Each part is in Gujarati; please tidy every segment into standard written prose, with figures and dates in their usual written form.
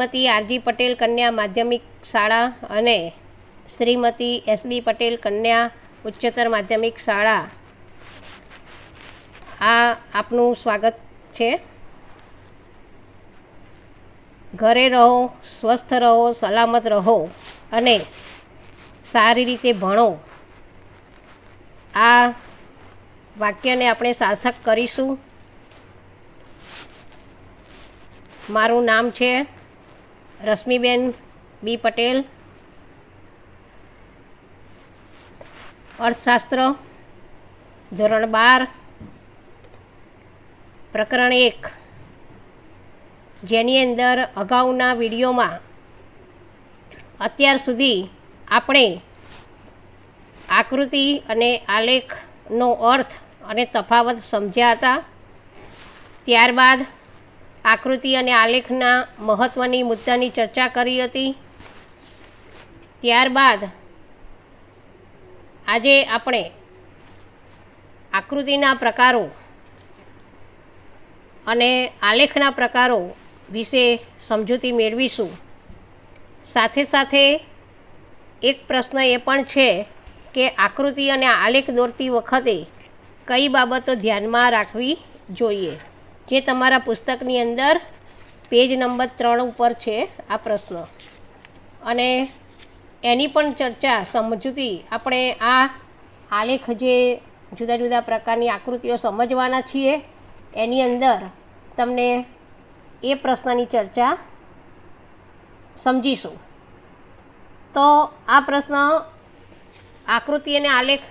શ્રીમતી આરજી પટેલ કન્યા માધ્યમિક શાળા અને શ્રીમતી એસબી પટેલ કન્યા ઉચ્ચતર માધ્યમિક શાળા આ આપનું સ્વાગત છે. ઘરે રહો, સ્વસ્થ રહો, સલામત રહો અને સારી રીતે ભણો, આ વાક્યને આપણે સાર્થક કરીશું. મારું નામ છે રશ્મિબેન બી પટેલ. અર્થશાસ્ત્ર ધોરણ 12 પ્રકરણ 1, જેની અંદર અગાઉના વિડીયોમાં અત્યાર સુધી આપણે આકૃતિ અને આલેખનો અર્થ અને તફાવત સમજ્યા હતા. ત્યારબાદ આકૃતિ અને આલેખના મહત્ત્વની મુદ્દાની ચર્ચા કરી હતી. ત્યારબાદ આજે આપણે આકૃતિના પ્રકારો અને આલેખના પ્રકારો વિશે સમજૂતી મેળવીશું. સાથે સાથે એક પ્રશ્ન એ પણ છે કે આકૃતિ અને આલેખ દોરતી વખતે કઈ બાબતો ધ્યાનમાં રાખવી જોઈએ, જે તમારા પુસ્તકની અંદર પેજ નંબર 3 ઉપર છે આ પ્રશ્ન. અને એની પણ ચર્ચા સમજૂતી આપણે આ આલેખ જે જુદા જુદા પ્રકારની આકૃતિઓ સમજવાના છીએ એની અંદર તમને એ પ્રશ્નની ચર્ચા સમજીશું. તો આ પ્રશ્ન આકૃતિ અને આલેખ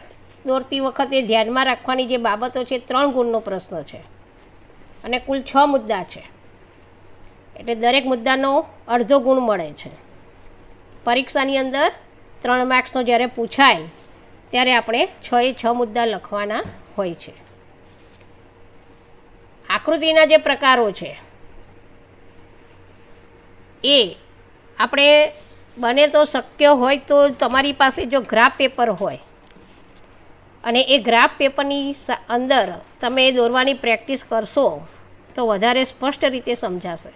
દોરતી વખતે ધ્યાનમાં રાખવાની જે બાબતો છે 3 ગુણનો પ્રશ્ન છે અને કુલ 6 મુદ્દા છે, એટલે દરેક મુદ્દાનો અડધો ગુણ મળે છે. પરીક્ષાની અંદર 3 માર્ક્સનો જ્યારે પૂછાય ત્યારે આપણે 6 મુદ્દા લખવાના હોય છે. આકૃતિના જે પ્રકારો છે એ આપણે બને તો શક્ય હોય તો તમારી પાસે જો ગ્રાફ પેપર હોય અને એ ગ્રાફ પેપરની અંદર તમે દોરવાની પ્રેક્ટિસ કરશો તો વધારે સ્પષ્ટ રીતે સમજાશે.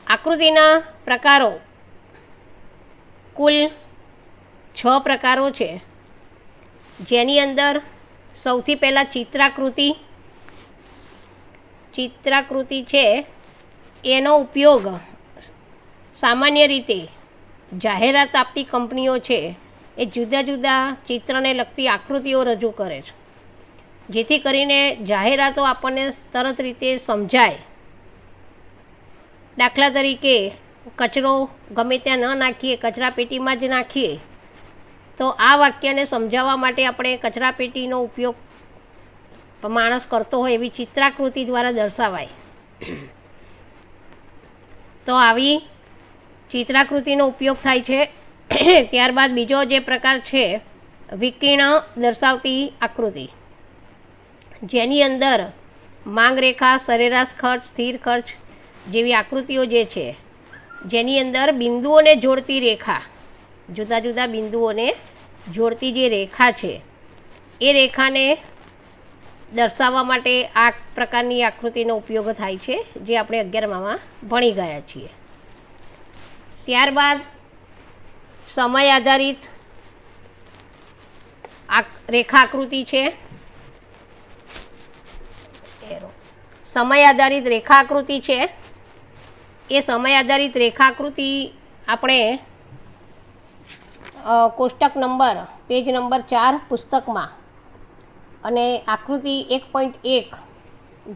આકૃતિના પ્રકારો કુલ 6 પ્રકારો છે, જેની અંદર સૌથી પહેલાં ચિત્રાકૃતિ છે. એનો ઉપયોગ સામાન્ય રીતે જાહેરાત આપતી કંપનીઓ છે એ જુદા જુદા ચિત્રને લગતી આકૃતિઓ રજૂ કરે છે, જેથી કરીને જાહેરાતો આપણને તરત રીતે સમજાય. દાખલા તરીકે કચરો ગમે ત્યાં ન નાખીએ, કચરા પેટીમાં જ નાખીએ, તો આ વાક્યને સમજાવવા માટે આપણે કચરા પેટીનો ઉપયોગ માણસ કરતો હોય એવી ચિત્રાકૃતિ દ્વારા દર્શાવાય. તો આવી ચિત્રાકૃતિનો ઉપયોગ થાય છે. ત્યારબાદ બીજો જે પ્રકાર છે વિકર્ણ દર્શાવતી આકૃતિ, જેની અંદર માંગ રેખા, સરેરાશ ખર્ચ, સ્થિર ખર્ચ જેવી આકૃતિઓ જે છે, જેની અંદર બિંદુઓને જોડતી રેખા, જુદા જુદા બિંદુઓને જોડતી જે રેખા છે એ રેખાને દર્શાવવા માટે આ પ્રકારની આકૃતિનો ઉપયોગ થાય છે, જે આપણે 11મામાં ભણી ગયા છીએ. ત્યારબાદ સમય આધારિત રેખા આકૃતિ છે. સમય આધારિત રેખા આકૃતિ છે એ સમય આધારિત રેખા આકૃતિ આપણે કોષ્ટક નંબર પેજ નંબર 4 પુસ્તકમાં અને આકૃતિ 1.1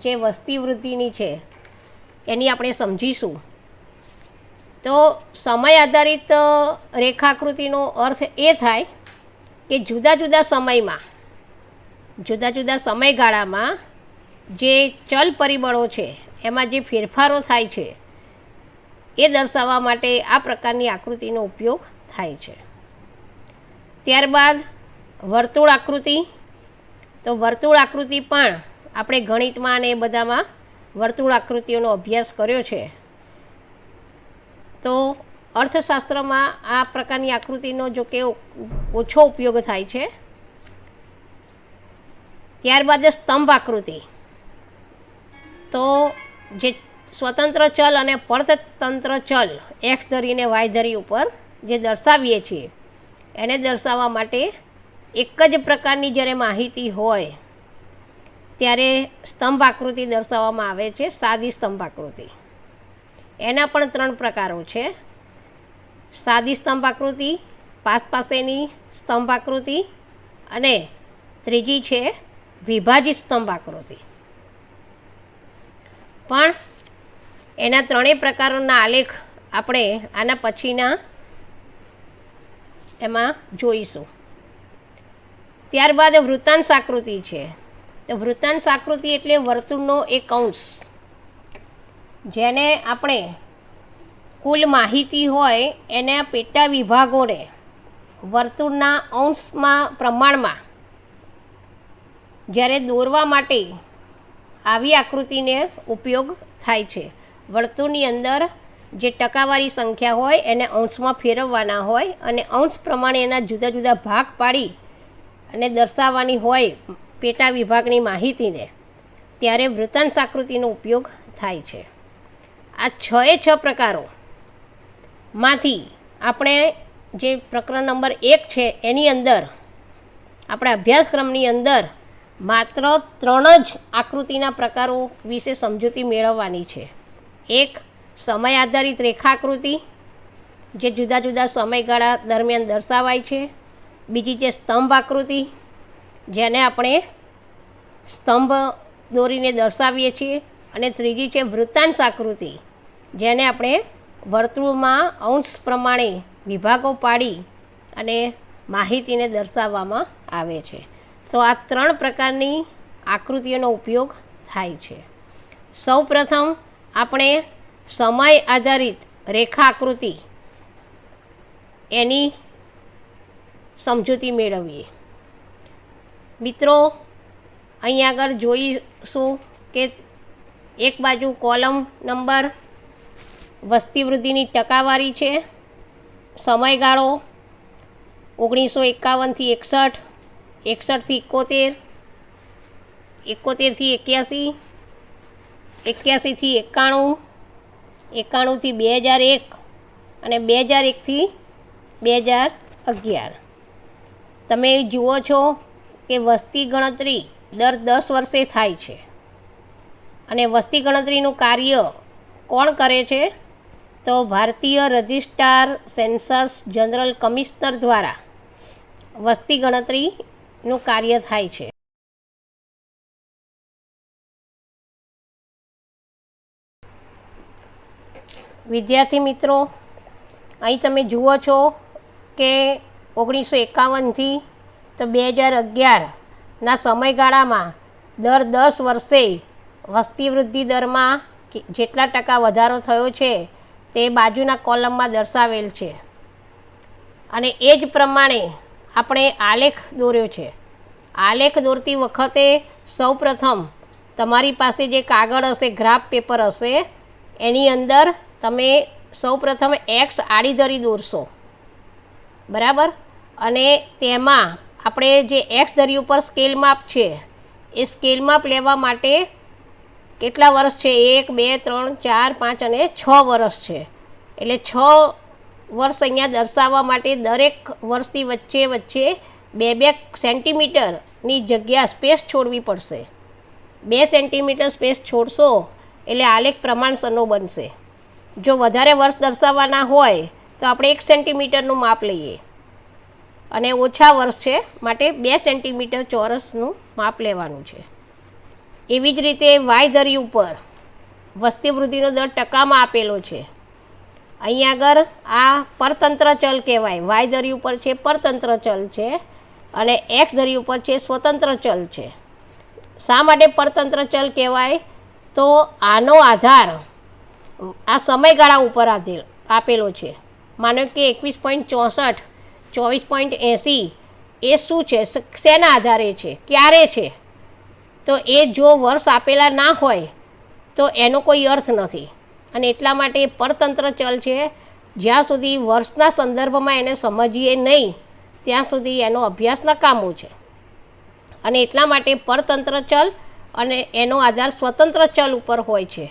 જે વસ્તી વૃદ્ધિની છે એની આપણે સમજીશું. તો સમય આધારિત રેખાકૃતિનો અર્થ એ થાય કે જુદા જુદા સમયમાં, જુદા જુદા સમયગાળામાં જે ચલ પરિબળો છે એમાં જે ફેરફારો થાય છે એ દર્શાવવા માટે આ પ્રકારની આકૃતિનો ઉપયોગ થાય છે. ત્યારબાદ વર્તુળ આકૃતિ. તો વર્તુળ આકૃતિ પણ આપણે ગણિતમાં અને એ બધામાં વર્તુળ આકૃતિઓનો અભ્યાસ કર્યો છે. તો અર્થશાસ્ત્રમાં આ પ્રકારની આકૃતિનો જો કે ઓછો ઉપયોગ થાય છે. ત્યારબાદ સ્તંભ આકૃતિ. તો જે સ્વતંત્ર ચલ અને પરતંત્ર ચલ એક્સ ધરીને વાય ધરી ઉપર જે દર્શાવીએ છીએ એને દર્શાવવા માટે એક જ પ્રકારની જ્યારે માહિતી હોય ત્યારે સ્તંભ આકૃતિ દર્શાવવામાં આવે છે, સાદી સ્તંભ આકૃતિ. એના પણ 3 પ્રકારો છે. સાદી સ્તંભ આકૃતિ, પાસેની સ્તંભ આકૃતિ અને ત્રીજી છે વિભાજિત સ્તંભ આકૃતિ. પણ એના 3 પ્રકારોના આલેખ આપણે આના પછીના એમાં જોઈશું. ત્યારબાદ વૃત્તાંશ આકૃતિ છે. તો વૃત્તાંશ આકૃતિ એટલે વર્તુળનો એક અંશ, જેને આપણે કુલ માહિતી હોય એના પેટા વિભાગોને વર્તુળના અંશમાં પ્રમાણમાં જ્યારે દોરવા માટે આવી આકૃતિને ઉપયોગ થાય છે. વર્તુળની અંદર જે ટકાવારી સંખ્યા હોય એને અંશમાં ફેરવવાના હોય અને અંશ પ્રમાણે એના જુદા જુદા ભાગ પાડી અને દર્શાવવાની હોય પેટા વિભાગની માહિતીને, ત્યારે વૃત્તાંશ આકૃતિનો ઉપયોગ થાય છે. આ 6 પ્રકારોમાંથી આપણે જે પ્રકરણ નંબર 1 છે એની અંદર આપણા અભ્યાસક્રમની અંદર માત્ર 3 જ આકૃતિના પ્રકારો વિશે સમજૂતી મેળવવાની છે. એક સમય આધારિત રેખાકૃતિ, જે જુદા જુદા સમયગાળા દરમિયાન દર્શાવાય છે. બીજી છે સ્તંભ આકૃતિ, જેને આપણે સ્તંભ દોરીને દર્શાવીએ છીએ. અને ત્રીજી છે વૃત્તાંશ આકૃતિ, જેને આપણે વર્તુળમાં અંશ પ્રમાણે વિભાગો પાડી અને માહિતીને દર્શાવવામાં આવે છે. તો આ 3 પ્રકારની આકૃતિઓનો ઉપયોગ થાય છે. સૌ પ્રથમ આપણે સમય આધારિત રેખા આકૃતિ એની સમજૂતી મેળવીએ. મિત્રો, અહીં આગળ જોઈશું કે એક બાજુ કોલમ નંબર વસ્તી વૃદ્ધિની ટકાવારી છે, સમયગાળો 1951થી 61, 61થી 71, 71થી 81, 81થી 91, 91થી 2001 અને 2001થી 2011. તમે જુઓ છો કે વસ્તી ગણતરી દર 10 વર્ષે થાય છે અને વસ્તી ગણતરીનું કાર્ય કોણ કરે છે? તો ભારતીય રજિસ્ટ્રાર સેન્સસ જનરલ કમિશનર દ્વારા વસ્તી ગણતરીનું કાર્ય થાય છે. વિદ્યાર્થી મિત્રો, અહીં તમે જુઓ છો કે 1951થી તો 2011ના સમયગાળામાં દર 10 વર્ષે વસ્તી વૃદ્ધિ દરમાં જેટલા ટકા વધારો થયો છે તે બાજુના કોલમમાં દર્શાવેલ છે. અને એ જ પ્રમાણે આપણે આલેખ દોર્યો છે. આલેખ દોરતી વખતે સૌપ્રથમ તમારી પાસે જે કાગળ હશે, ગ્રાફ પેપર હશે, એની અંદર તમે સૌપ્રથમ એક્સ આડી ધરી દોરશો, બરાબર. અને તેમાં આપણે જે એક્સ ધરી ઉપર સ્કેલ માપ છે એ સ્કેલ માપ લેવા માટે કેટલા વર્ષ છે? 1, 2, 3, 4, 5 અને 6 વર્ષ છે. એટલે 6 વર્ષ અહીંયા દર્શાવવા માટે દરેક વર્ષની વચ્ચે 2 સેન્ટીમીટરની જગ્યા સ્પેસ છોડવી પડશે. 2 સેન્ટીમીટર સ્પેસ છોડશો એટલે આલેખ પ્રમાણસરનો બનશે. જો વધારે વર્ષ દર્શાવવાના હોય તો આપણે 1 સેન્ટીમીટરનું માપ લઈએ અને ઓછા વર્ષ છે માટે 2 સેન્ટીમીટર ચોરસનું માપ લેવાનું છે. એવી જ રીતે વાય ધરી ઉપર વસ્તી વૃદ્ધિનો દર ટકામાં આપેલો છે. અહીં આગળ આ પરતંત્ર ચલ કહેવાય. વાય ધરી ઉપર છે પરતંત્ર ચલ છે અને એક્સ ધરી ઉપર છે સ્વતંત્ર ચલ છે. શા માટે પરતંત્ર ચલ કહેવાય? તો આનો આધાર આ સમયગાળા ઉપર આપેલો છે. માનો કે 21.64, 24.80 એ શું છે? શેના આધારે છે? ક્યારે છે? તો એ જો વર્ષ આપેલા ના હોય તો એનો કોઈ અર્થ નથી. અને એટલા માટે પરતંત્ર ચલ છે. જ્યાં સુધી વર્ષના સંદર્ભમાં એને સમજીએ નહીં ત્યાં સુધી એનો અભ્યાસ નકામો છે. અને એટલા માટે પરતંત્ર ચલ અને એનો આધાર સ્વતંત્ર ચલ ઉપર હોય છે.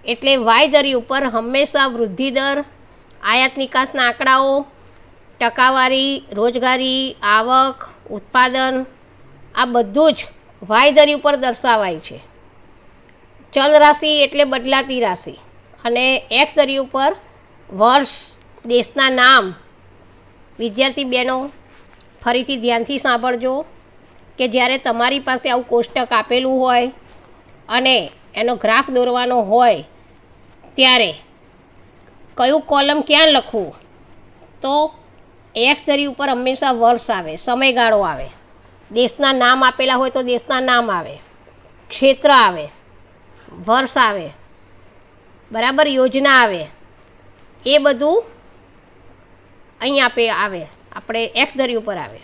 એટલે વાય ધરી ઉપર હંમેશા વૃદ્ધિ દર, આયાત નિકાસના આંકડાઓ, ટકાવારી, રોજગારી, આવક, ઉત્પાદન, આ બધું જ વાય ધરી ઉપર દર્શાવાય છે. ચલ રાશિ એટલે બદલાતી રાશિ, અને એક્સ ધરી ઉપર વર્ષ, દેશના નામ. વિદ્યાર્થી બહેનો ફરીથી ધ્યાનથી સાંભળજો કે જ્યારે તમારી પાસે આવું કોષ્ટક આપેલું હોય અને એનો ગ્રાફ દોરવાનો હોય ત્યારે કયું કોલમ ક્યાં લખવું, તો એક્સ ધરી ઉપર હંમેશા વર્ષ આવે, સમયગાળો આવે. દેશના નામ આપેલા હોય તો દેશના નામ આવે, ક્ષેત્ર આવે, વર્ષ આવે, બરાબર, યોજના આવે, એ બધું અહીં આવે, આપણે એક્સ ધરી ઉપર આવે.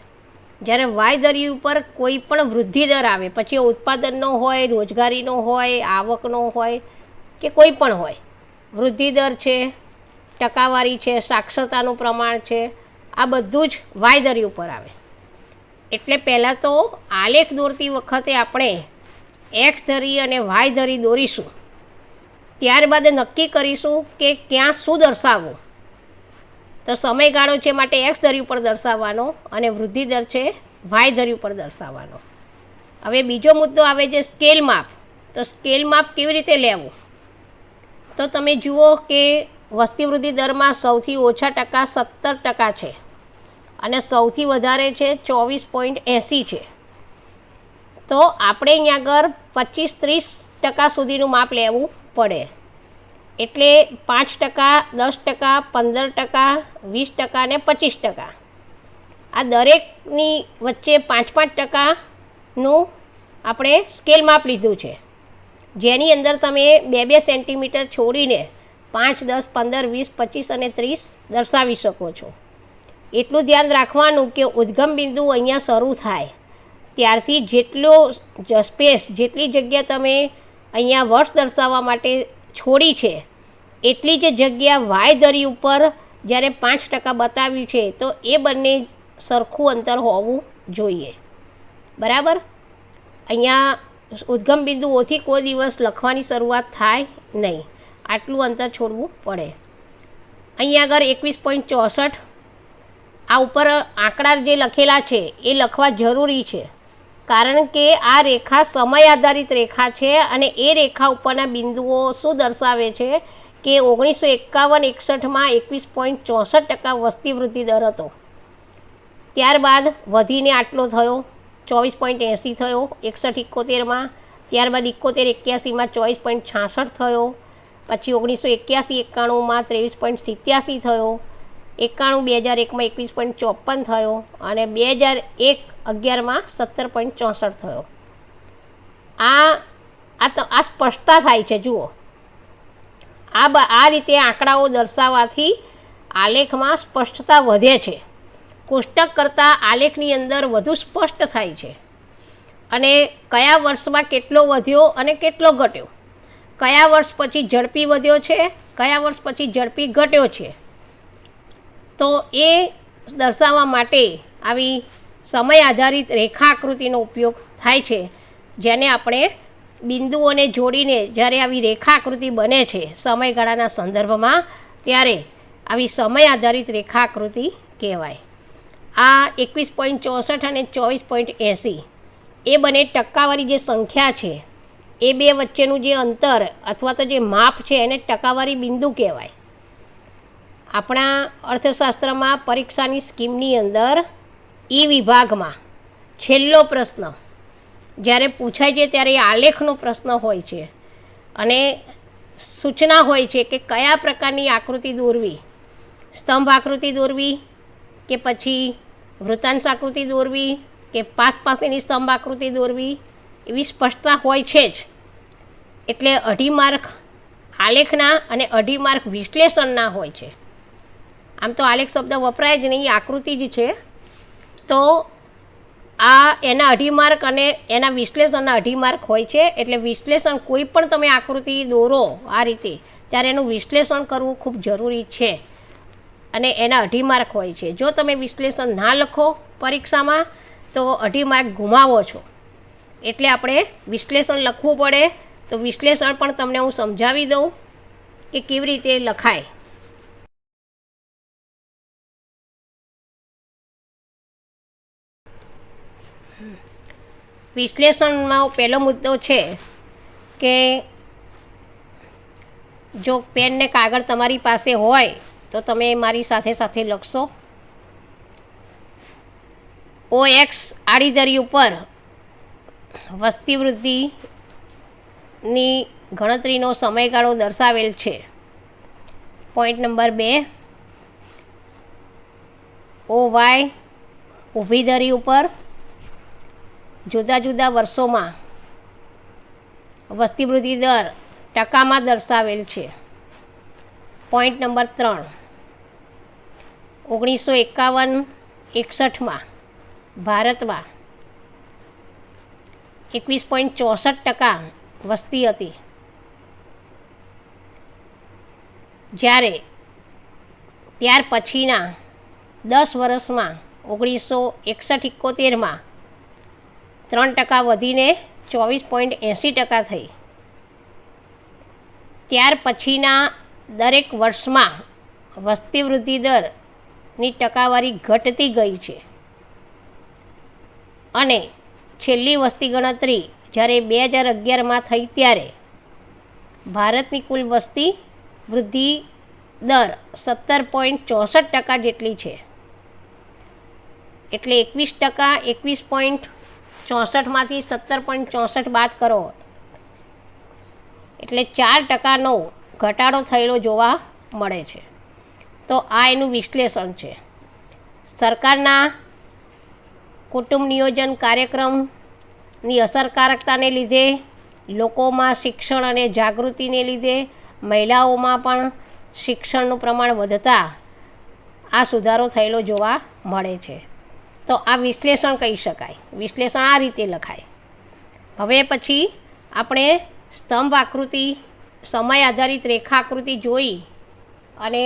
જ્યારે વાય ધરી ઉપર કોઈ પણ વૃદ્ધિ દર આવે, પછી ઉત્પાદનનો હોય, રોજગારીનો હોય, આવકનો હોય કે કોઈ પણ હોય, વૃદ્ધિ દર છે, ટકાવારી છે, સાક્ષરતાનું પ્રમાણ છે, આ બધું જ વાય ધરી ઉપર આવે. એટલે પહેલાં તો આલેખ દોરતી વખતે આપણે એક્સ ધરી અને વાય ધરી દોરીશું, ત્યારબાદ નક્કી કરીશું કે ક્યાં શું દર્શાવવું. તો સમયગાળો છે માટે એક્સ ધરી ઉપર દર્શાવવાનો અને વૃદ્ધિ દર છે વાય ધરી ઉપર દર્શાવવાનો. હવે બીજો મુદ્દો આવે છે સ્કેલ માપ. તો સ્કેલ માપ કેવી રીતે લેવું? તો તમે જુઓ કે વસ્તી વૃદ્ધિ દરમાં સૌથી ઓછા ટકા 17% છે અને સૌથી વધારે છે 24.80 છે. તો આપણે અહીંયા આગળ 25-30% સુધીનું માપ લેવું પડે. એટલે 5%, 10%, 15%, 20% અને 25%, આ દરેકની વચ્ચે 5-5%નું આપણે સ્કેલ માપ લીધું છે, જેની અંદર તમે 2-2 સેન્ટીમીટર છોડીને 5, 10, 15, 20, 25 અને 30 દર્શાવી શકો છો. એટલું ધ્યાન રાખવાનું કે ઉદ્ગમ બિંદુ અહીંયા શરૂ થાય ત્યારથી જેટલો સ્પેસ, જેટલી જગ્યા તમે અહીંયા વર્ષ દર્શાવવા માટે છોડી છે એટલી જ જગ્યા વાય ધરી ઉપર જ્યારે 5% બતાવ્યું છે તો એ બંને સરખું અંતર હોવું જોઈએ. બરાબર, અહીંયા ઉદ્ગમ બિંદુઓથી કોઈ દિવસ લખવાની શરૂઆત થાય નહીં, આટલું અંતર છોડવું પડે. અહીંયા આગળ 21.64 આ ઉપર આંકડા જે લખેલા છે એ લખવા જરૂરી છે, કારણ કે આ રેખા સમય આધારિત રેખા છે અને એ રેખા ઉપરના બિંદુઓ શું દર્શાવે છે કે 1951-61માં 21.64% વસ્તી વૃદ્ધિ દર હતો. ત્યારબાદ વધીને આટલો થયો, 24.80 થયો 61-71માં, ત્યારબાદ 71-81માં 24.66 થયો, પછી 1981-91માં 23.87 થયો, 91-2001માં 21.54 થયો અને 2001-11માં 17.64 થયો. આ સ્પષ્ટતા થાય છે. જુઓ, આ રીતે આંકડાઓ દર્શાવવાથી આલેખમાં સ્પષ્ટતા વધે છે. કોષ્ટક કરતાં આલેખની અંદર વધુ સ્પષ્ટ થાય છે અને કયા વર્ષમાં કેટલો વધ્યો અને કેટલો ઘટ્યો, કયા વર્ષ પછી ઝડપી વધ્યો છે, કયા વર્ષ પછી ઝડપી ઘટ્યો છે, તો એ દર્શાવવા માટે આવી સમય આધારિત રેખા આકૃતિનો ઉપયોગ થાય છે, જેને આપણે બિંદુઓને જોડીને જ્યારે આવી રેખા આકૃતિ બને છે સમયગાળાના સંદર્ભમાં, ત્યારે આવી સમય આધારિત રેખા આકૃતિ કહેવાય. આ 21.64 અને 24.80 એ બંને ટકાવારી જે સંખ્યા છે એ બે વચ્ચેનું જે અંતર અથવા તો જે માપ છે એને ટકાવારી બિંદુ કહેવાય. આપણા અર્થશાસ્ત્રમાં પરીક્ષાની સ્કીમની અંદર ઈ વિભાગમાં છેલ્લો પ્રશ્ન જ્યારે પૂછાય છે ત્યારે આલેખનો પ્રશ્ન હોય છે અને સૂચના હોય છે કે કયા પ્રકારની આકૃતિ દોરવી, સ્તંભ આકૃતિ દોરવી કે પછી વૃત્તાંશ આકૃતિ દોરવી કે પાસની સ્તંભ આકૃતિ દોરવી, એવી સ્પષ્ટતા હોય છે જ. એટલે 2.5 માર્ક આલેખના અને 2.5 માર્ક વિશ્લેષણના હોય છે. આમ તો આલેખ શબ્દ વપરાય જ નહીં, આકૃતિ જ છે. તો આ એના 2.5 માર્ક અને એના વિશ્લેષણના 2.5 માર્ક હોય છે. એટલે વિશ્લેષણ, કોઈ પણ તમે આકૃતિ દોરો આ રીતે ત્યારે એનું વિશ્લેષણ કરવું ખૂબ જરૂરી છે અને એના 2.5 માર્ક હોય છે. જો તમે વિશ્લેષણ ના લખો પરીક્ષામાં તો 2.5 માર્ક ગુમાવો છો. એટલે આપણે વિશ્લેષણ લખવું પડે. તો વિશ્લેષણ પણ તમને હું સમજાવી દઉં કે કેવી રીતે લખાય. વિશ્લેષણમાં પહેલો મુદ્દો છે કે જો પેન ને કાગળ તમારી પાસે હોય તો તમે મારી સાથે સાથે લખશો. OX આડીધરી ઉપર વસ્તી વૃદ્ધિની ગણતરીનો સમયગાળો દર્શાવેલ છે. પોઈન્ટ નંબર 2, OY ઊભી ધરી ઉપર જુદા જુદા વર્ષોમાં વસ્તી વૃદ્ધિ દર ટકામાં દર્શાવેલ છે. પોઈન્ટ નંબર 3, 1951-61માં ભારતમાં 21.64% વસ્તી હતી, જ્યારે ત્યાર પછીના 10 વર્ષમાં 1961-71માં 3% વધીને 24.80% થઈ. ત્યાર પછીના દરેક વર્ષમાં વસ્તી વૃદ્ધિ દરની ટકાવારી ઘટતી ગઈ છે અને છેલ્લી વસ્તી ગણતરી જ્યારે 2011માં થઈ ત્યારે ભારતની કુલ વસ્તી વૃદ્ધિ દર 17.64% જેટલી છે. એટલે 21%, 17.64 બાદ કરો એટલે 4%નો ઘટાડો થયેલો જોવા મળે છે. તો આ એનું વિશ્લેષણ છે. સરકારના કુટુંબ નિયોજન કાર્યક્રમની અસરકારકતાને લીધે, લોકોમાં શિક્ષણ અને જાગૃતિને લીધે, મહિલાઓમાં પણ શિક્ષણનું પ્રમાણ વધતા આ સુધારો થયેલો જોવા મળે છે. તો આ વિશ્લેષણ કહી શકાય. વિશ્લેષણ આ રીતે લખાય. હવે પછી આપણે સ્તંભ આકૃતિ, સમય આધારિત રેખા આકૃતિ જોઈ અને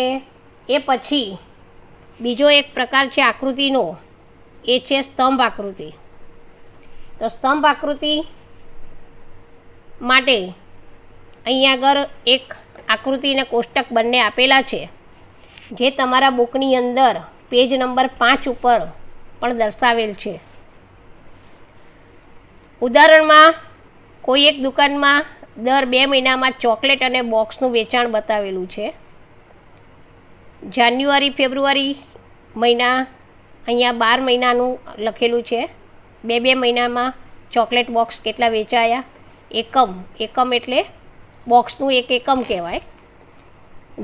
એ પછી બીજો એક પ્રકાર છે આકૃતિનો, એ છે સ્તંભ આકૃતિ. તો સ્તંભ આકૃતિ માટે અહીંયા આગળ એક આકૃતિને કોષ્ટક બંને આપેલા છે, જે તમારા બુકની અંદર પેજ નંબર 5 ઉપર પણ દર્શાવેલ છે. ઉદાહરણમાં કોઈ એક દુકાનમાં દર 2 મહિનામાં ચોકલેટ અને બોક્સનું વેચાણ બતાવેલું છે. જાન્યુઆરી ફેબ્રુઆરી મહિના અહીંયા 12 મહિનાનું લખેલું છે. 2 મહિનામાં ચોકલેટ બોક્સ કેટલા વેચાયા, એકમ એટલે બોક્સનું એક એકમ કહેવાય.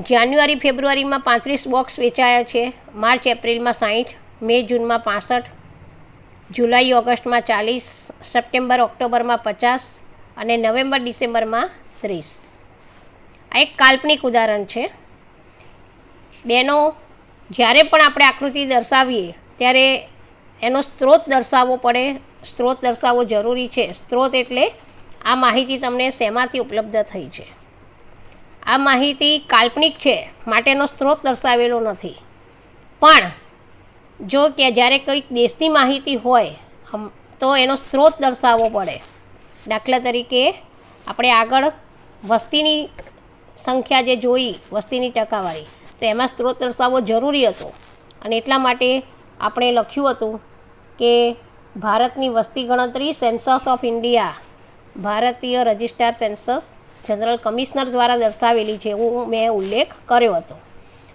જાન્યુઆરી ફેબ્રુઆરીમાં 35 બોક્સ વેચાયા છે, માર્ચ એપ્રિલમાં 60, મે જૂનમાં 65, જુલાઈ ઓગસ્ટમાં 40, સપ્ટેમ્બર ઓક્ટોબરમાં 50 અને નવેમ્બર ડિસેમ્બરમાં 30. આ એક કાલ્પનિક ઉદાહરણ છે. બેનો, જ્યારે પણ આપણે આકૃતિ દર્શાવીએ ત્યારે એનો સ્ત્રોત દર્શાવવો પડે, સ્ત્રોત દર્શાવવો જરૂરી છે. સ્ત્રોત એટલે આ માહિતી તમને શેમાંથી ઉપલબ્ધ થઈ છે. આ માહિતી કાલ્પનિક છે માટેનો સ્ત્રોત દર્શાવેલો નથી, પણ જો કે જ્યારે કંઈક દેશની માહિતી હોય તો એનો સ્ત્રોત દર્શાવવો પડે. દાખલા તરીકે આપણે આગળ વસ્તીની સંખ્યા જે જોઈ, વસ્તીની ટકાવારી, તો એમાં સ્ત્રોત દર્શાવવો જરૂરી હતો અને એટલા માટે આપણે લખ્યું હતું કે ભારતની વસ્તી ગણતરી સેન્સસ ઓફ ઇન્ડિયા, ભારતીય રજિસ્ટ્રાર સેન્સસ જનરલ કમિશનર દ્વારા દર્શાવેલી છે, એવું મેં ઉલ્લેખ કર્યો હતો.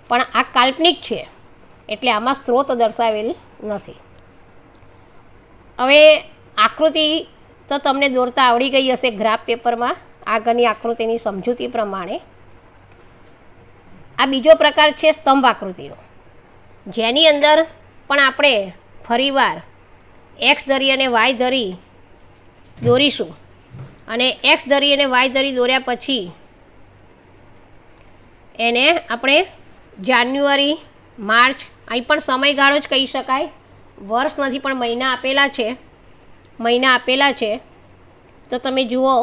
પણ આ કાલ્પનિક છે એટલે આમાં સ્ત્રોત દર્શાવેલ નથી. હવે આકૃતિ તો તમને દોરતા આવડી ગઈ હશે ગ્રાફ પેપરમાં, આગળની આકૃતિની સમજૂતી પ્રમાણે. આ બીજો પ્રકાર છે સ્તંભ આકૃતિનો, જેની અંદર પણ આપણે ફરીવાર એક્સ ધરી અને વાય ધરી દોરીશું અને એક્સ ધરી અને વાય ધરી દોર્યા પછી એને આપણે જાન્યુઆરી, માર્ચ, અહીં પણ સમયગાળો જ કહી શકાય, વર્ષ નથી પણ મહિના આપેલા છે. તો તમે જુઓ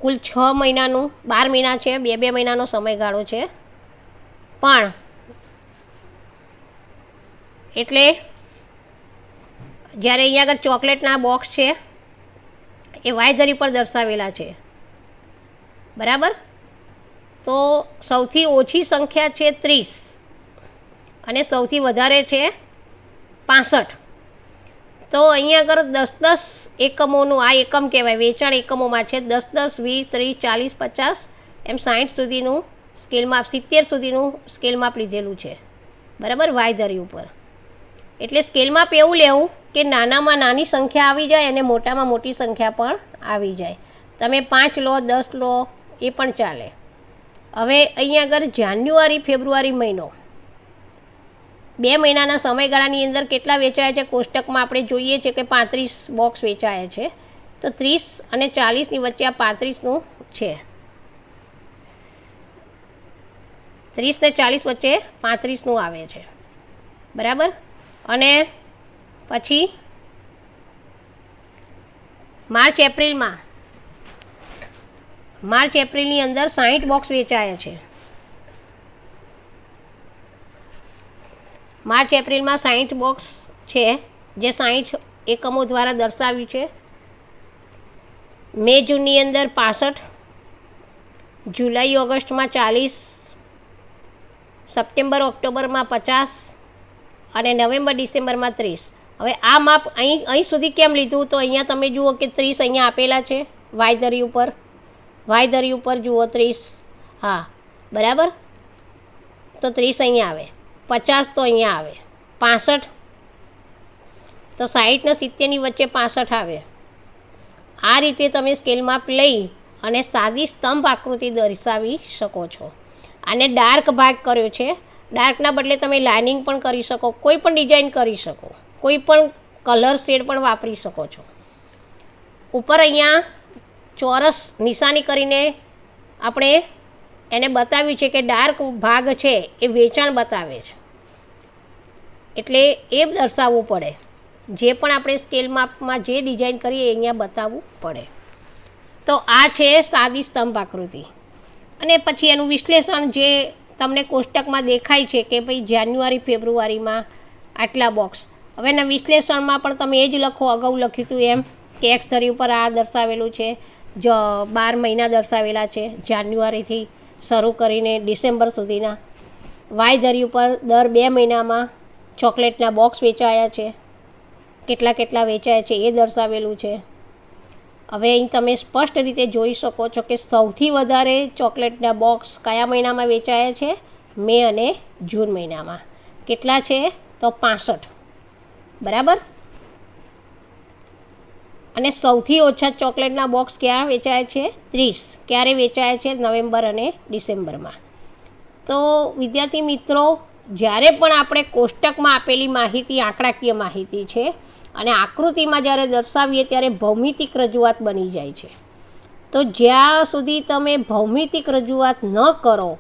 કુલ 6 મહિનાનું, 12 મહિના છે, 2 મહિનાનો સમયગાળો છે. પણ એટલે જ્યારે અહીંયા આગળ ચોકલેટના બોક્સ છે એ વાય ધરી પર દર્શાવેલા છે, બરાબર. તો સૌથી ઓછી સંખ્યા છે 30 અને સૌથી વધારે છે 65. તો અહીંયા આગળ 10-10 એકમોનું આ એકમ કહેવાય, વેચાણ એકમોમાં છે 10-10, 20, 30, 40, 50 એમ 60 સુધીનું સ્કેલ માપ, 70 સુધીનું સ્કેલ માપ લીધેલું છે, બરાબર, વાયધરી ઉપર. એટલે સ્કેલ માપ એવું લેવું કે નાનામાં નાની સંખ્યા આવી જાય અને મોટામાં મોટી સંખ્યા પણ આવી જાય. તમે 5 લો, 10 લો, એ પણ ચાલે. હવે અહીંયા આગળ જાન્યુઆરી ફેબ્રુઆરી મહિનો, 2 મહિનાના સમયગાળાની અંદર કેટલા વેચાયા છે કોષ્ટકમાં આપણે જોઈએ છે કે 35 બોક્સ વેચાયા છે. તો 30 અને 40ની વચ્ચે આ 35નું છે, 30 ને 40 વચ્ચે 35નું આવે છે, બરાબર. અને પછી માર્ચ એપ્રિલની અંદર 60 બોક્સ વેચાયા છે. માર્ચ એપ્રિલમાં 60 બોક્સ છે, જે 60 એકમો દ્વારા દર્શાવ્યું છે. મે જૂનની અંદર 65, જુલાઈ ઓગસ્ટમાં 40, સપ્ટેમ્બર ઓક્ટોબરમાં 50 અને નવેમ્બર ડિસેમ્બરમાં 30. હવે આ માપ અહીં સુધી કેમ લીધું? તો અહીંયા તમે જુઓ કે 30 અહીંયા આપેલા છે વાયધરી ઉપર જુઓ 30, હા બરાબર. તો 30 અહીંયા આવે, 50 તો અહીંયા આવે, 65 તો 60 ને 70ની વચ્ચે 65 આવે. આ રીતે તમે સ્કેલ માપ લઈ અને સાદી સ્તંભ આકૃતિ દર્શાવી શકો છો. આને ડાર્ક ભાગ કર્યો છે, ડાર્કના બદલે તમે લાઇનિંગ પણ કરી શકો, કોઈ પણ ડિઝાઇન કરી શકો, કોઈ પણ કલર શેડ પણ વાપરી શકો છો. ઉપર અહીંયા ચોરસ નિશાની કરીને આપણે એને બતાવ્યું છે કે ડાર્ક ભાગ છે એ વેચાણ બતાવે છે, એટલે એ દર્શાવવું પડે. જે પણ આપણે સ્કેલ માપમાં જે ડિઝાઇન કરીએ એ અહીંયા બતાવવું પડે. તો આ છે સાદી સ્તંભ આકૃતિ. અને પછી એનું વિશ્લેષણ જે તમને કોષ્ટકમાં દેખાય છે કે ભાઈ જાન્યુઆરી ફેબ્રુઆરીમાં આટલા બોક્સ. હવે એના વિશ્લેષણમાં પણ તમે એ જ લખો, અગાઉ લખ્યું હતું એમ કે એક્સ ધરી ઉપર આ દર્શાવેલું છે, 12 મહિના દર્શાવેલા છે જાન્યુઆરીથી શરૂ કરીને ડિસેમ્બર સુધીના. વાય ધરી ઉપર દર 2 મહિનામાં ચોકલેટના બોક્સ વેચાયા છે, કેટલા વેચાયા છે એ દર્શાવેલું છે. હવે અહીં તમે સ્પષ્ટ રીતે જોઈ શકો છો કે સૌથી વધારે ચોકલેટના બોક્સ કયા મહિનામાં વેચાયા છે? મે અને જૂન મહિનામાં. કેટલા છે? તો 65, બરાબર. અને સૌથી ઓછા ચોકલેટના બોક્સ ક્યાં વેચાયા છે? 30. ક્યારે વેચાયા છે? નવેમ્બર અને ડિસેમ્બરમાં. તો વિદ્યાર્થી મિત્રો, જ્યારે પણ આપણે કોષ્ટકમાં આપેલી માહિતી આંકડાકીય માહિતી છે અને આકૃતિમાં જ્યારે દર્શાવીએ ત્યારે ભૌમિતિક રજૂઆત બની જાય છે. તો જ્યાં સુધી તમે ભૌમિતિક રજૂઆત ન કરો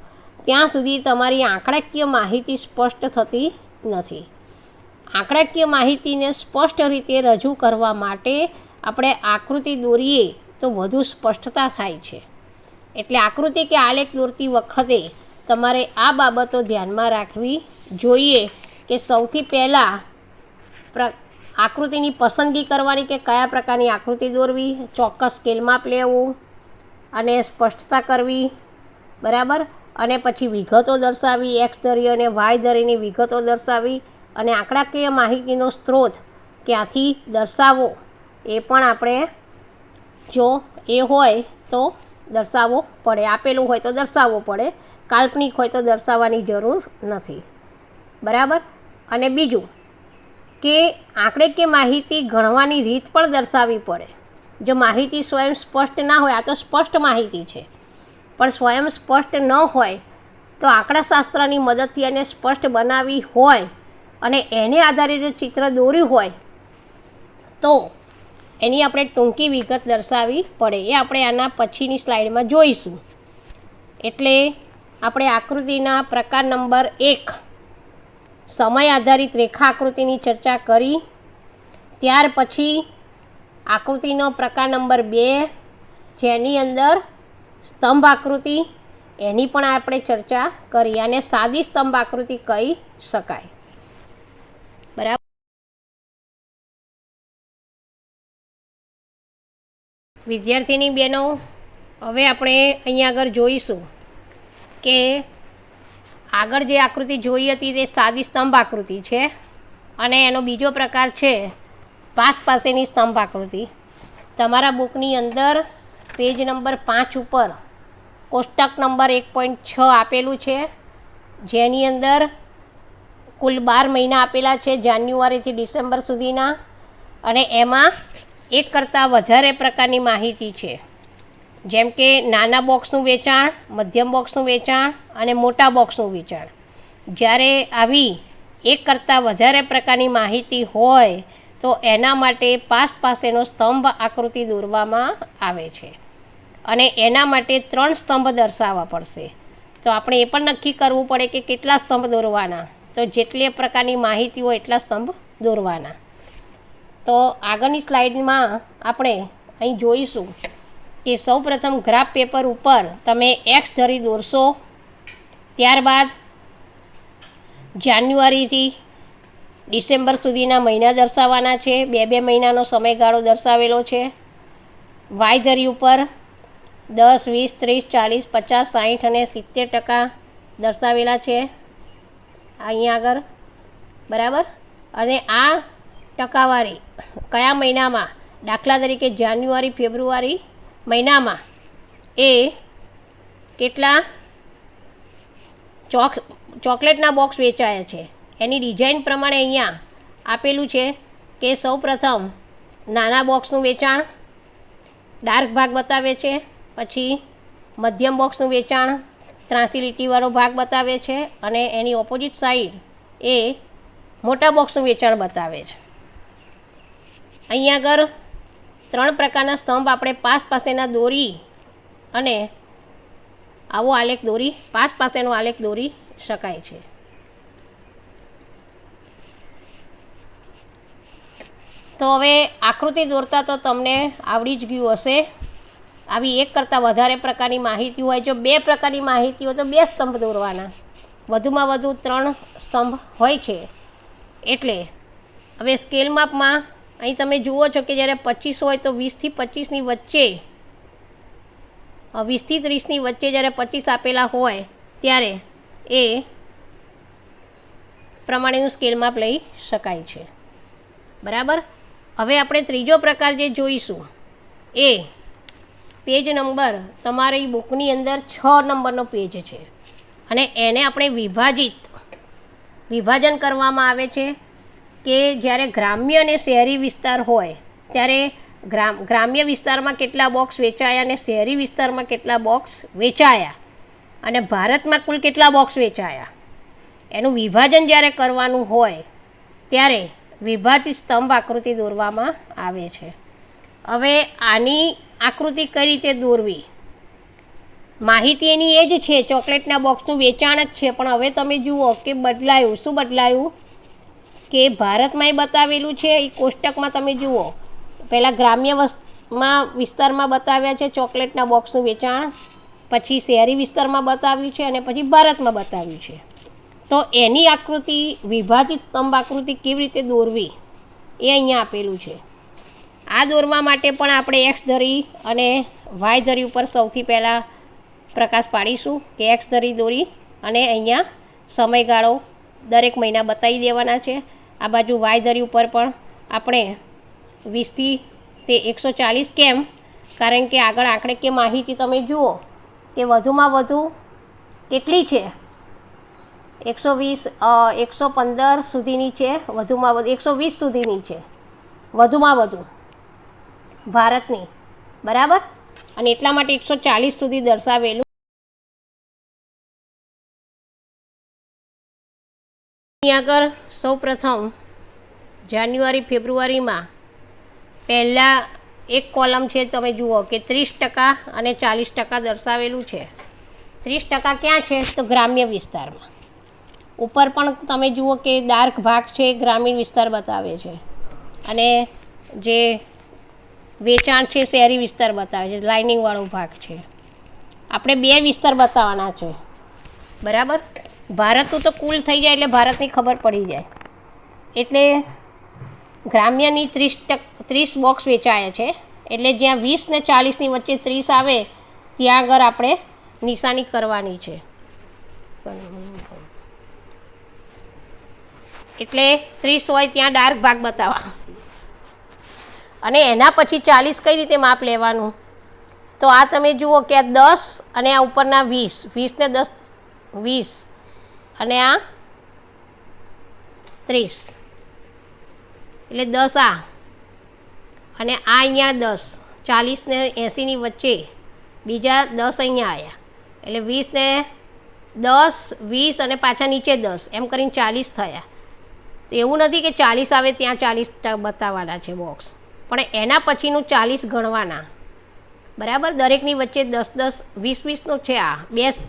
ત્યાં સુધી તમારી આંકડાકીય માહિતી સ્પષ્ટ થતી નથી. આંકડાકીય માહિતીને સ્પષ્ટ રીતે રજૂ કરવા માટે આપણે આકૃતિ દોરીએ તો વધુ સ્પષ્ટતા થાય છે. એટલે આકૃતિ કે આલેખ દોરતી વખતે તમારે આ બાબતો ધ્યાનમાં રાખવી જોઈએ કે સૌથી પહેલાં આકૃતિની પસંદગી કરવાની કે કયા પ્રકારની આકૃતિ દોરવી, ચોક્કસ સ્કેલ માપ લેવું અને સ્પષ્ટતા કરવી, બરાબર. અને પછી વિગતો દર્શાવી, એક્સ ધરી અને વાય ધરીની વિગતો દર્શાવી અને આંકડાકીય માહિતીનો સ્ત્રોત ક્યાંથી દર્શાવવો એ પણ આપણે જો એ હોય તો દર્શાવવો પડે, આપેલું હોય તો દર્શાવવો પડે, કાલ્પનિક હોય તો દર્શાવવાની જરૂર નથી, બરાબર. અને બીજું કે આંકડાકીય માહિતી ગણવાની રીત પણ દર્શાવવી પડે. જો માહિતી સ્વયં સ્પષ્ટ ના હોય, આ તો સ્પષ્ટ માહિતી છે પણ સ્વયં સ્પષ્ટ ન હોય તો આંકડાશાસ્ત્રની મદદથી એને સ્પષ્ટ બનાવી હોય અને એને આધારે જો ચિત્ર દોર્યું હોય તો એની આપણે ટૂંકી વિગત દર્શાવવી પડે. એ આપણે આના પછીની સ્લાઇડમાં જોઈશું. એટલે આપણે આકૃતિના પ્રકાર નંબર 1 સમય આધારિત રેખા આકૃતિની ચર્ચા કરી. ત્યાર પછી આકૃતિનો પ્રકાર નંબર 2 જેની અંદર સ્તંભ આકૃતિ, એની પણ આપણે ચર્ચા કરી અને સાદી સ્તંભ આકૃતિ કહી શકાય, બરાબર. વિદ્યાર્થીની બહેનો, હવે આપણે અહીંયા આગળ જોઈશું કે આગળ જે આકૃતિ જોઈ હતી તે સાદી સ્તંભ આકૃતિ છે અને એનો બીજો પ્રકાર છે પાસ પાસેની સ્તંભ આકૃતિ. તમારા બુકની અંદર પેજ નંબર 5 ઉપર કોષ્ટક નંબર 1.6 આપેલું છે, જેની અંદર કુલ 12 મહિના આપેલા છે જાન્યુઆરીથી ડિસેમ્બર સુધીના, અને એમાં એક કરતાં વધારે પ્રકારની માહિતી છે, જેમ કે નાના બોક્સનું વેચાણ, મધ્યમ બોક્સનું વેચાણ અને મોટા બોક્સનું વેચાણ. જ્યારે આવી એક કરતાં વધારે પ્રકારની માહિતી હોય તો એના માટે પાસ પાસેનો સ્તંભ આકૃતિ દોરવામાં આવે છે, અને એના માટે 3 સ્તંભ દર્શાવવા પડશે. તો આપણે એ પણ નક્કી કરવું પડે કે કેટલા સ્તંભ દોરવાના. તો જેટલી પ્રકારની માહિતી હોય એટલા સ્તંભ દોરવાના. તો આગળની સ્લાઇડમાં આપણે અહીં જોઈશું કે સૌપ્રથમ ગ્રાફ પેપર ઉપર તમે એક્સ ધરી દોરશો, ત્યારબાદ જાન્યુઆરીથી ડિસેમ્બર સુધીના મહિના દર્શાવવાના છે, 2 મહિનાનો સમયગાળો દર્શાવેલો છે. વાય ધરી ઉપર 10, 20, 30, 40, 50, 60 અને 70% દર્શાવેલા છે અહીંયા આગળ, બરાબર. અને આ ટકાવારી કયા મહિનામાં, દાખલા તરીકે જાન્યુઆરી ફેબ્રુઆરી મહિનામાં એ કેટલા ચોકલેટના બોક્સ વેચાયા છે એની ડિઝાઇન પ્રમાણે અહીંયા આપેલું છે કે સૌપ્રથમ નાના બોક્સનું વેચાણ ડાર્ક ભાગ બતાવે છે, પછી મધ્યમ બોક્સનું વેચાણ 83 લીટીવાળો ભાગ બતાવે છે, અને એની ઓપોઝિટ સાઈડ એ મોટા બોક્સનું વેચાણ બતાવે છે. અહીંયા આગળ 3 પ્રકારના સ્તંભ આપણે પાસ પાસેના દોરી અને આવો આલેખ દોરી પાસ પાસેનો આલેખ દોરી શકાય છે. તો હવે આકૃતિ દોરતા તો તમને આવડી જ ગયું હશે. આવી એક કરતાં વધારે પ્રકારની માહિતી હોય, જો 2 પ્રકારની માહિતી હોય તો 2 સ્તંભ દોરવાના, વધુમાં વધુ 3 સ્તંભ હોય છે. એટલે હવે સ્કેલ માપમાં અહીં તમે જુઓ છો કે જ્યારે 25 હોય તો 20 થી 25ની વચ્ચે, 20 થી 30ની વચ્ચે જ્યારે 25 આપેલા હોય ત્યારે એ પ્રમાણેનું સ્કેલ માપ લઈ શકાય છે, બરાબર. હવે આપણે ત્રીજો પ્રકાર જે જોઈશું એ પેજ નંબર તમારી બુકની અંદર 6 નંબરનો પેજ છે, અને એને આપણે વિભાજન કરવામાં આવે છે કે જ્યારે ગ્રામ્ય અને શહેરી વિસ્તાર હોય ત્યારે ગ્રામ્ય વિસ્તારમાં કેટલા બોક્સ વેચાયા અને શહેરી વિસ્તારમાં કેટલા બોક્સ વેચાયા, અને ભારતમાં કુલ કેટલા બોક્સ વેચાયા, એનું વિભાજન જ્યારે કરવાનું હોય ત્યારે વિભાજિત સ્તંભ આકૃતિ દોરવામાં આવે છે. હવે આની આકૃતિ કઈ રીતે દોરવી, માહિતી એની એ જ છે, ચોકલેટના બોક્સનું વેચાણ જ છે, પણ હવે તમે જુઓ કે બદલાયું. શું બદલાયું કે ભારતમાં એ બતાવેલું છે, એ કોષ્ટકમાં તમે જુઓ પહેલાં ગ્રામ્ય વિસ્તારમાં બતાવ્યા છે ચોકલેટના બોક્સનું વેચાણ, પછી શહેરી વિસ્તારમાં બતાવ્યું છે, અને પછી ભારતમાં બતાવ્યું છે. તો એની આકૃતિ વિભાજિત સ્તંભ આકૃતિ કેવી રીતે દોરવી એ અહીંયા આપેલું છે. આ દોરવા માટે પણ આપણે એક્સ ધરી અને વાય ધરી ઉપર સૌથી પહેલાં પ્રકાશ પાડીશું કે એક્સ ધરી દોરી અને અહીંયા સમયગાળો દરેક મહિના બતાવી દેવાના છે. આ બાજુ વાય ધરી ઉપર પણ આપણે 20થી તે 140 કેમ, કારણ કે આગળ આંકડે માહિતી તમે જુઓ કે વધુમાં વધુ કેટલી છે, 120 115 સુધીની છે, વધુમાં વધુ 120 સુધીની છે વધુમાં વધુ ભારતની, બરાબર. અને એટલા માટે 140 સુધી દર્શાવેલું. અહીં આગળ સૌપ્રથમ જાન્યુઆરી ફેબ્રુઆરીમાં પહેલાં એક કોલમ છે, તમે જુઓ કે 30% અને 40% દર્શાવેલું છે. 30% ક્યાં છે તો ગ્રામ્ય વિસ્તારમાં. ઉપર પણ તમે જુઓ કે ડાર્ક ભાગ છે એ ગ્રામીણ વિસ્તાર બતાવે છે, અને જે વેચાણ છે શહેરી વિસ્તાર બતાવે છે, લાઇનિંગવાળો ભાગ છે. આપણે 2 વિસ્તાર બતાવવાના છે, બરાબર. ભારતનું તો કુલ થઈ જાય એટલે ભારતની ખબર પડી જાય. એટલે ગ્રામ્યની 30 બોક્સ વેચાયા છે, એટલે જ્યાં 20 ને 40ની વચ્ચે 30 આવે ત્યાં આગળ આપણે નિશાની કરવાની છે. એટલે 30 હોય ત્યાં ડાર્ક ભાગ બતાવવા, અને એના પછી 40 કઈ રીતે માપ લેવાનું? તો આ તમે જુઓ કે આ 10 અને આ ઉપરના 20, 20 ને 10 20 અને આ 30, એટલે 10 આ અને આ અહીંયા 10, 40 ને 80ની વચ્ચે બીજા 10 અહીંયા આવ્યા, એટલે 20 ને 10 20 અને પાછા નીચે 10 એમ કરીને 40 થયા. તો એવું નથી કે 40 આવે ત્યાં 40 બતાવવાના છે બોક્સ, પણ એના પછીનું 40 ગણવાના, બરાબર. દરેકની વચ્ચે 10 10 20 20નું છે. આ 2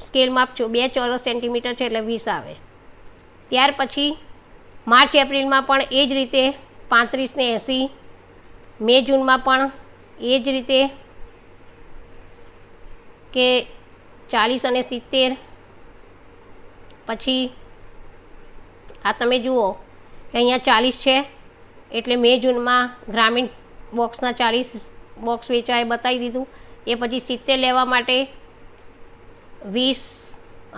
સ્કેલ માપ 2 ચોરસ સેન્ટીમીટર છે એટલે 20 આવે. ત્યાર પછી માર્ચ એપ્રિલમાં પણ એ જ રીતે 35 ને 80, મે જૂનમાં પણ એ જ રીતે કે 40 અને 70. પછી આ તમે જુઓ કે અહીંયા 40 છે એટલે મે જૂનમાં ગ્રામીણ બોક્સના 40 બોક્સ વેચાય બતાવી દીધું. એ પછી 70 લેવા માટે 20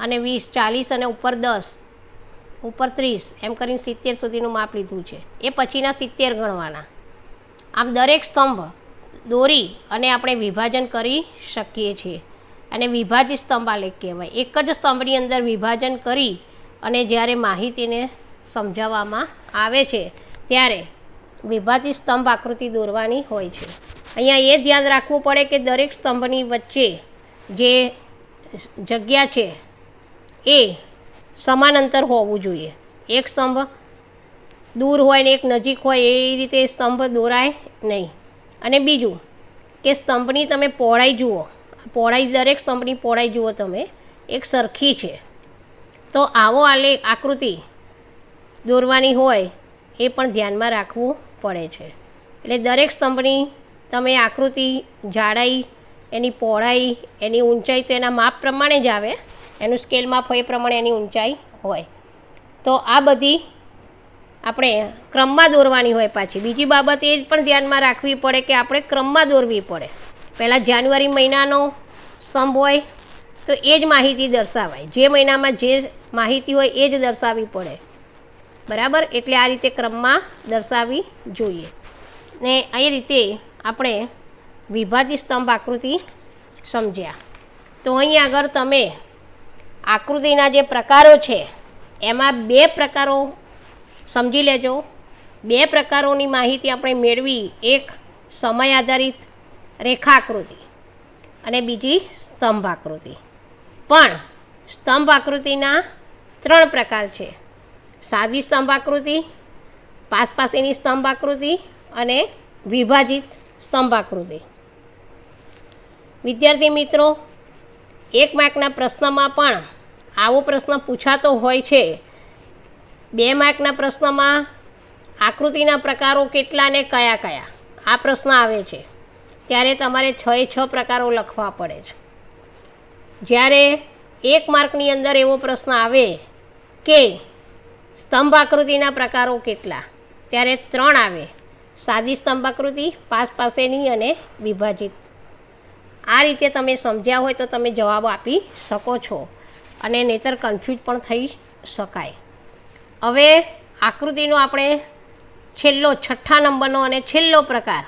અને 20, 40 અને ઉપર 10, ઉપર 30 એમ કરીને 70 સુધીનું માપ લીધું છે. એ પછીના 70 ગણવાના. આમ દરેક સ્તંભ દોરી અને આપણે વિભાજન કરી શકીએ છીએ, અને વિભાજિત સ્તંભ આલેખ કહેવાય. એક જ સ્તંભની અંદર વિભાજન કરી અને જ્યારે માહિતીને સમજાવવામાં આવે છે ત્યારે વિભાજિત સ્તંભ આકૃતિ દોરવાની હોય છે. અહીંયા એ ધ્યાન રાખવું પડે કે દરેક સ્તંભની વચ્ચે જે જગ્યા છે એ સમાન અંતર હોવું જોઈએ. એક સ્તંભ દૂર હોય ને એક નજીક હોય એ રીતે સ્તંભ દોરાય નહીં. અને બીજું કે સ્તંભની તમે પહોળાઈ જુઓ, પહોળાઈ દરેક સ્તંભની પહોળાઈ જુઓ તમે એક સરખી છે. તો આવો આકૃતિ દોરવાની હોય એ પણ ધ્યાનમાં રાખવું પડે છે. એટલે દરેક સ્તંભની તમે આકૃતિ, જાડાઈ, એની પહોળાઈ, એની ઊંચાઈ તો એના માપ પ્રમાણે જ આવે, એનું સ્કેલ માપ હોય એ પ્રમાણે એની ઊંચાઈ હોય. તો આ બધી આપણે ક્રમમાં દોરવાની હોય. પાછી બીજી બાબત એ પણ ધ્યાનમાં રાખવી પડે કે આપણે ક્રમમાં દોરવી પડે. પહેલાં જાન્યુઆરી મહિનાનો સ્તંભ હોય તો એ જ માહિતી દર્શાવાય, જે મહિનામાં જે માહિતી હોય એ જ દર્શાવવી પડે, બરાબર. એટલે આ રીતે ક્રમમાં દર્શાવવી જોઈએ. ને એ રીતે આપણે વિભાજિત સ્તંભ આકૃતિ સમજ્યા. તો અહીં આગળ તમે આકૃતિના જે પ્રકારો છે એમાં 2 પ્રકારો સમજી લેજો. 2 પ્રકારોની માહિતી આપણે મેળવી, એક સમય આધારિત રેખા આકૃતિ અને બીજી સ્તંભ આકૃતિ. પણ સ્તંભ આકૃતિના 3 પ્રકાર છે: સાદી સ્તંભ આકૃતિ, પાસેની સ્તંભ આકૃતિ અને વિભાજિત સ્તંભ આકૃતિ. વિદ્યાર્થી મિત્રો, 1 માર્કના પ્રશ્નમાં પણ આવો પ્રશ્ન પૂછાતો હોય છે. 2 માર્કના પ્રશ્નમાં આકૃતિના પ્રકારો કેટલા ને કયા કયા આ પ્રશ્ન આવે છે ત્યારે તમારે 6 પ્રકારો લખવા પડે છે. જ્યારે 1 માર્કની અંદર એવો પ્રશ્ન આવે કે સ્તંભ આકૃતિના પ્રકારો કેટલા, ત્યારે 3 આવે: સાદી સ્તંભ આકૃતિ, પાસેની અને વિભાજિત. આ રીતે તમે સમજ્યા હોય તો તમે જવાબ આપી શકો છો, અને નહીંતર કન્ફ્યુઝ પણ થઈ શકાય. હવે આકૃતિનો આપણે છેલ્લો 6થા નંબરનો અને છેલ્લો પ્રકાર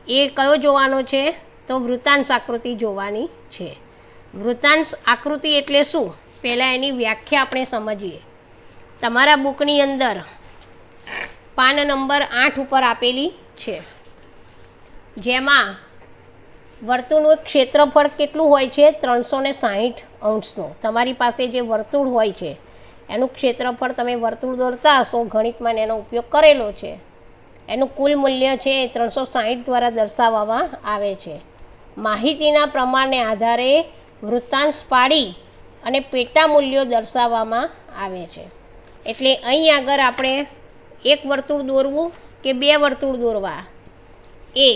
એ કયો જોવાનો છે? તો વૃત્તાંશ આકૃતિ જોવાની છે. વૃત્તાંશ આકૃતિ એટલે શું? પહેલાં એની વ્યાખ્યા આપણે સમજીએ. તમારા બુકની અંદર પાન નંબર 8 ઉપર આપેલી છે, જેમાં વર્તુળનું ક્ષેત્રફળ કેટલું હોય છે? 360 અંશનું. તમારી પાસે જે વર્તુળ હોય છે એનું ક્ષેત્રફળ, તમે વર્તુળ દોરતા હશો, ગણિતમાં એનો ઉપયોગ કરેલો છે. એનું કુલ મૂલ્ય છે 360 દ્વારા દર્શાવવામાં આવે છે. માહિતીના પ્રમાણને આધારે વૃત્તાંશ પાડી અને પેટા મૂલ્યો દર્શાવવામાં આવે છે. એટલે અહીં આગળ આપણે 1 વર્તુળ દોરવું કે 2 વર્તુળ દોરવા, એ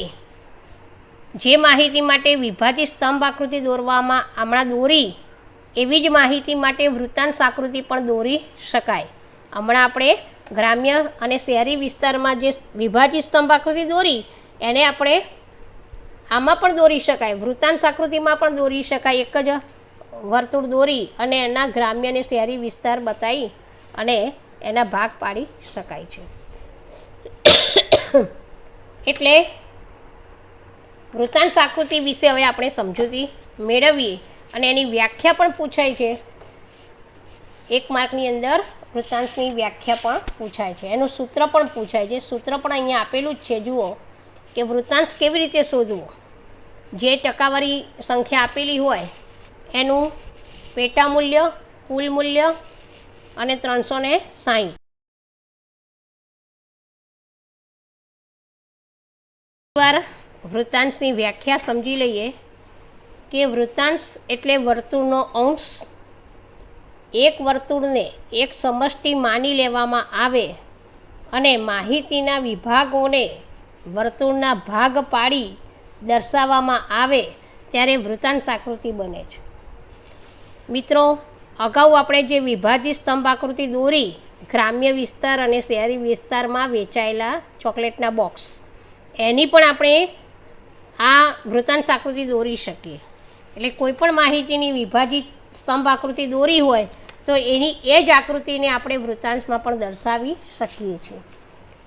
જે માહિતી માટે વિભાજિત સ્તંભ આકૃતિ દોરવામાં હમણાં દોરી એવી જ માહિતી માટે વૃત્તાંશ આકૃતિ પણ દોરી શકાય. હમણાં આપણે ગ્રામ્ય અને શહેરી વિસ્તારમાં જે વિભાજિત સ્તંભ આકૃતિ દોરી એને આપણે આમાં પણ દોરી શકાય, વૃત્તાંશ આકૃતિમાં પણ દોરી શકાય. એક જ વર્તુળ દોરી અને એના ગ્રામ્ય અને શહેરી વિસ્તાર બતાવી અને એના ભાગ પાડી શકાય છે. એટલે વૃત્તાંશ આકૃતિ વિશે હવે આપણે સમજૂતી મેળવીએ અને એની વ્યાખ્યા પણ પૂછાય છે. 1 માર્કની અંદર વૃત્તાંશની વ્યાખ્યા પણ પૂછાય છે, એનું સૂત્ર પણ પૂછાય છે. સૂત્ર પણ અહીંયા આપેલું જ છે. જુઓ કે વૃત્તાંશ કેવી રીતે શોધવો. જે ટકાવારી સંખ્યા આપેલી હોય એનું પેટા મૂલ્ય, કુલ મૂલ્ય અને 360. વાર વૃત્તાંશની વ્યાખ્યા સમજી લઈએ કે વૃત્તાંશ એટલે વર્તુળનો અંશ. એક વર્તુળને એક સમષ્ટિ માની લેવામાં આવે અને માહિતીના વિભાગોને વર્તુળના ભાગ પાડી દર્શાવવામાં આવે ત્યારે વૃત્તાંશ આકૃતિ બને છે. મિત્રો, અગાઉ આપણે જે વિભાજિત સ્તંભ આકૃતિ દોરી ગ્રામ્ય વિસ્તાર અને શહેરી વિસ્તારમાં વેચાયેલા ચોકલેટના બોક્સ, એની પણ આપણે આ વૃત્તાંશ આકૃતિ દોરી શકીએ. એટલે કોઈ પણ માહિતીની વિભાજિત સ્તંભ આકૃતિ દોરી હોય તો એની એ જ આકૃતિને આપણે વૃત્તાંશમાં પણ દર્શાવી શકીએ છીએ.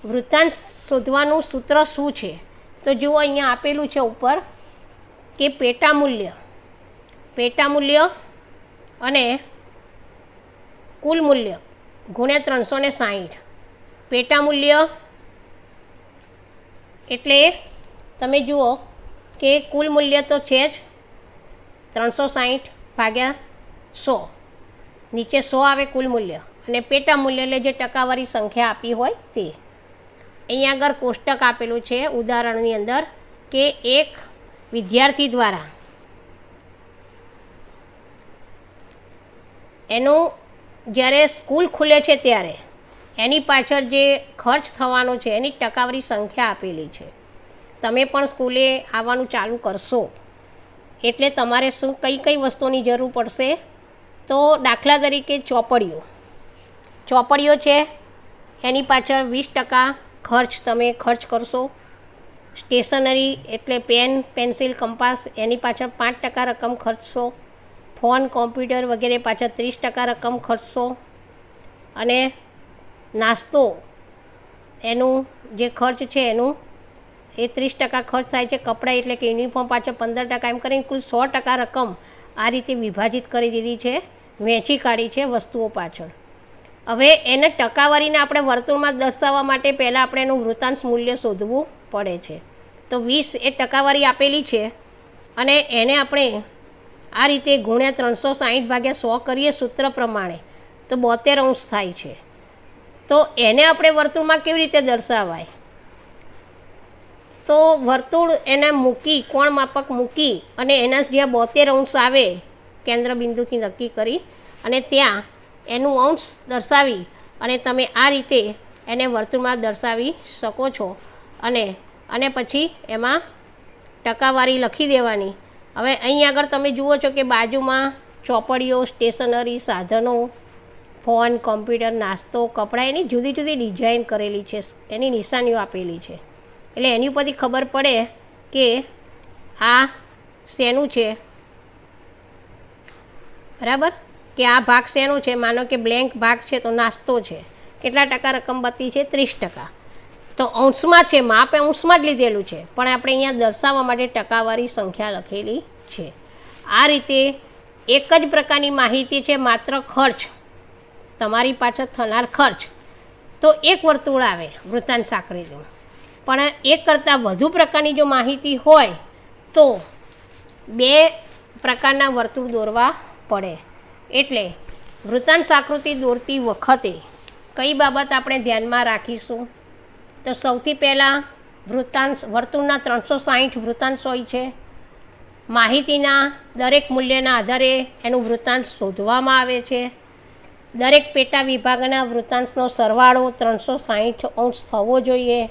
વૃત્તાંશ શોધવાનું સૂત્ર શું છે? તો જુઓ અહીંયા આપેલું છે ઉપર કે પેટા મૂલ્ય અને કુલ મૂલ્ય ગુણ્યા 360. પેટા મૂલ્ય એટલે તમે જુઓ કે કુલ મૂલ્ય તો છે જ 360 ભાગ્યા 100, નીચે 100 આવે કુલ મૂલ્ય, અને પેટા મૂલ્ય એટલે જે ટકાવારી સંખ્યા આપી હોય તે. અહીંયા આગળ કોષ્ટક આપેલું છે ઉદાહરણની અંદર કે એક વિદ્યાર્થી દ્વારા એનું જ્યારે સ્કૂલ ખુલે છે ત્યારે એની પાછળ જે ખર્ચ થવાનો છે એની ટકાવારી સંખ્યા આપેલી છે. તમે પણ સ્કૂલે આવવાનું ચાલુ કરશો એટલે તમારે શું કઈ કઈ વસ્તુની જરૂર પડશે? તો દાખલા તરીકે ચોપડીઓ છે, એની પાછળ 20% ખર્ચ તમે ખર્ચ કરશો. સ્ટેશનરી એટલે પેન, પેન્સિલ, કંપાસ, એની પાછળ 5% રકમ ખર્ચશો. ફોન, કોમ્પ્યુટર વગેરે પાછળ 30% રકમ ખર્ચશો. અને નાસ્તો એનું જે ખર્ચ છે એનું એ 30% ખર્ચ થાય છે. કપડાં એટલે કે યુનિફોર્મ પાછળ 15%, એમ કરીને કુલ 100% રકમ આ રીતે વિભાજિત કરી દીધી છે, વહેંચી કાઢી છે વસ્તુઓ પાછળ. હવે એને ટકાવારીને આપણે વર્તુળમાં દર્શાવવા માટે પહેલાં આપણે એનું વૃત્તાંશ મૂલ્ય શોધવું પડે છે. તો 20 એ ટકાવારી આપેલી છે અને એને આપણે આ રીતે ગુણ્યા 360 ભાગ્યા 100 કરીએ સૂત્ર પ્રમાણે તો 72 અંશ થાય છે. તો એને આપણે વર્તુળમાં કેવી રીતે દર્શાવાય? તો વર્તુળ એને મૂકી, કોણ માપક મૂકી અને એના જ્યાં 72 અંશ આવે કેન્દ્ર બિંદુથી નક્કી કરી અને ત્યાં એનું અંશ દર્શાવી અને તમે આ રીતે એને વર્તુળમાં દર્શાવી શકો છો. અને પછી એમાં ટકાવારી લખી દેવાની. હવે અહીં આગળ તમે જુઓ છો કે બાજુમાં ચોપડીઓ, સ્ટેશનરી, સાધનો, ફોન, કોમ્પ્યુટર, નાસ્તો, કપડાં, એની જુદી જુદી ડિઝાઇન કરેલી છે, એની નિશાનીઓ આપેલી છે. એટલે એની ઉપરથી ખબર પડે કે આ શેનું છે, બરાબર, કે આ ભાગ શેનો છે. માનો કે બ્લેન્ક ભાગ છે તો નાસ્તો છે. કેટલા ટકા રકમ બતી છે? 30%. તો અંશમાં છે, માપ અંશમાં જ લીધેલું છે, પણ આપણે અહીંયા દર્શાવવા માટે ટકાવારી સંખ્યા લખેલી છે. આ રીતે એક જ પ્રકારની માહિતી છે, માત્ર ખર્ચ, તમારી પાછળ થનાર ખર્ચ. તો એક વર્તુળ આવે વૃત્તાંશ આકૃતિમાં, પણ એક કરતાં વધુ પ્રકારની જો માહિતી હોય તો 2 પ્રકારના વર્તુળ દોરવા પડે. એટલે વૃત્તાંશ આકૃતિ દોરતી વખતે કઈ બાબત આપણે ધ્યાનમાં રાખીશું? તો સૌથી પહેલાં વર્તુળના 360 વૃત્તાંશ હોય છે. માહિતીના દરેક મૂલ્યના આધારે એનું વૃત્તાંશ શોધવામાં આવે છે. દરેક પેટા વિભાગના વૃત્તાંશનો સરવાળો 360 અંશ થવો જોઈએ.